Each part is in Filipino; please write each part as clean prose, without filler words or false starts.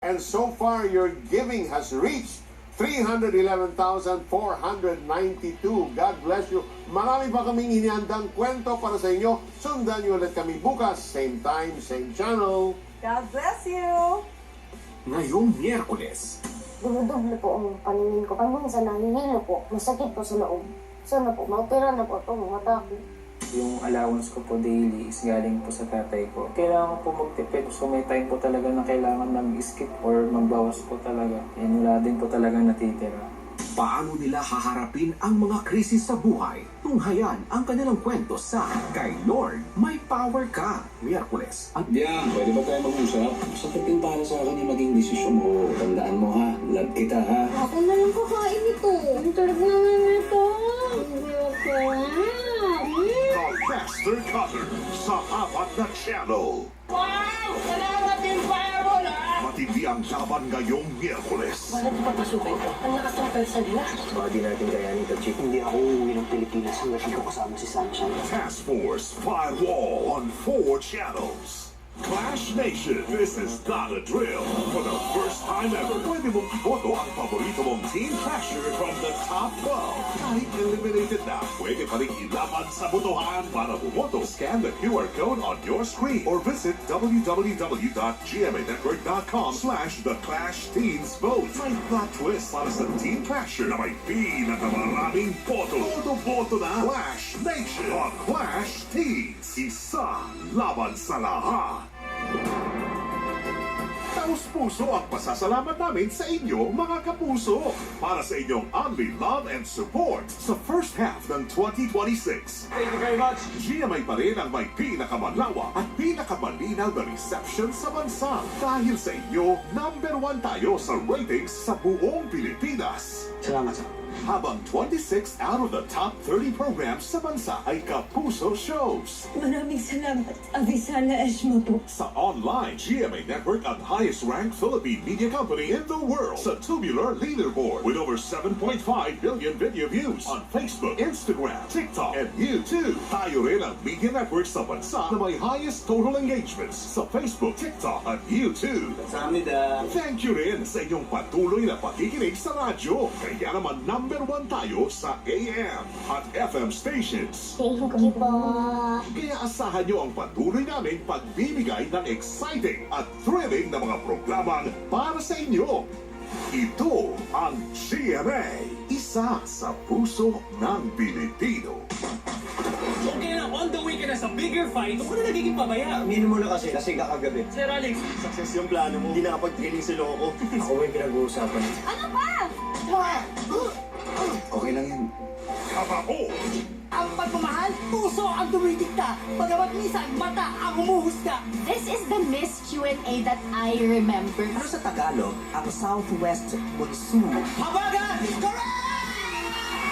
And so far, your giving has reached 311,492. God bless you. Marami pa kaming inihandang kwento para sa inyo. Sundan niyo ulit kami bukas. Same time, same channel. God bless you! Ngayong Miyerkules, Dulo-dulo po ang paningin ko. Pag minsan nahihilo po, masakit po sa loob. Sana po, maopera na po itong mata ko. Yung allowance ko po daily is galing po sa tatay ko. Kailangan po magtipid. So may time po talaga na kailangan mag-skip or magbawas po talaga. Yan wala din po talaga natitira. paano nila haharapin ang mga krisis sa buhay? Tunghayan ang kanilang kwento sa Kay Lord, May Power Ka, Miyerkules. At Diyan, pwede ba tayo mag-usap? Sakit din para sa akin yung naging desisyon mo. Tandaan mo ha, love kita ha. Ako na lang kakain ito. Ang tarap naman ito. The Master Cutter sa apat na channel. Wow! Salamat din, Fireball, ha? Matindi ang laban ngayong Miyerkules. Bakit papasukin ito? Ang lakas ng persa nila. Baka di natin kayanin ito, Chief. Hindi ako uuwi ng Pilipinas hanggang hindi ko kasama si Sunshine. Task Force Firewall on 4 channels. Clash Nation, this is not a drill. For the first time ever, pwede mong iboto ang paborito mong team clasher from the top 12. Kahit eliminated na, pwede pa rin ilaban sa botohan para bumoto. Scan the QR code on your screen or visit www.gmanetwork.com/theclashteensvote. May plot twist para sa team clasher na may pinakamaraming boto. Boto-boto na Clash Nation on Clash Teens. Isa laban sa lahat. Taus-puso ang pasasalamat namin sa inyo, mga kapuso, para sa inyong only love and support sa first half ng 2026. Thank you very much. GMA pa rin ang may pinakamalawak at pinakamalinaw na reception sa bansa. Dahil sa inyo, number 1 tayo sa ratings sa buong Pilipinas. Salamat sa Habang 26 out of the top 30 programs sa bansa ay Kapuso shows. Maraming salamat, Avisana Eshma po. Sa online, GMA Network ang highest-ranked Philippine media company in the world sa Tubular Leaderboard with over 7.5 billion video views on Facebook, Instagram, TikTok, and YouTube. Tayo rin ang media network sa bansa na may highest total engagements sa Facebook, TikTok, at YouTube. Samida. Thank you rin sa inyong patuloy na pakikinig sa radyo. Kaya naman number 1 tayo sa AM at FM stations. Thank you po. Kaya asahan nyo ang patuloy namin pagbibigay ng exciting at thrilling na mga programang para sa inyo. Ito ang GMA, isa sa puso ng Pilipino. Okay na, on the way ka na sa bigger fight, ako na nagiging pabaya. Aminin mo na kasi kagabi. Sir Alex, Success yung plano mo. Hindi nakapag-training si Loco. Ako may pinag-uusapan. Ano ba? Okay lang yan. Kabao, ang pagmamahal, puso ang dumidikta. Pagkabat minsan, mata ang humuhusga. This is the Miss Q&A that I remember. Pero sa Tagalog, ang Southwest Monsoon. Habagan! Correct!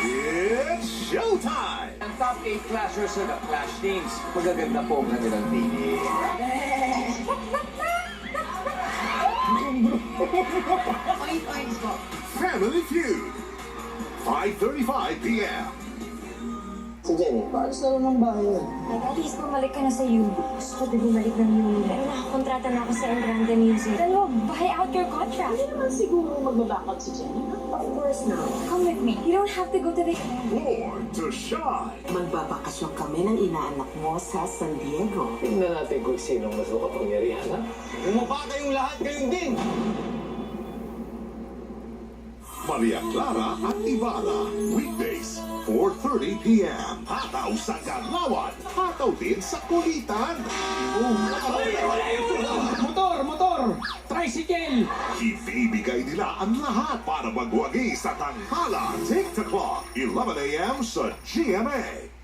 it's showtime! Ang top 8 clashers sa The Clash Teams. Magaganda po ang kanilang TV. Oink po. Family Feud, 5:35 p.m. Si Jenny, paalis na lang ng bahay niya. Like, at least bumalik ka na sa uni. Gusto ko bumalik ng uni. Pero nakakontrata na ako sa Engrande Music. Then buy out your contract. Hindi naman siguro magbabackup si Jenny. Of course not. Come with me. You don't have to go to the... Born to shine. Magbabakasyon kami ng inaanak mo sa San Diego. Tingnan natin kung sinong mas makapangyarihan, ha? Bumaba kayong lahat, kayong din! Maria Clara at Ibarra, weekdays, 4:30 p.m. Hataw sa Galawan, hataw din sa Kulitan. Motor! Tricycle! Ibibigay nila ang lahat para magwagi sa tanghala. Take the clock, 11 a.m. sa GMA.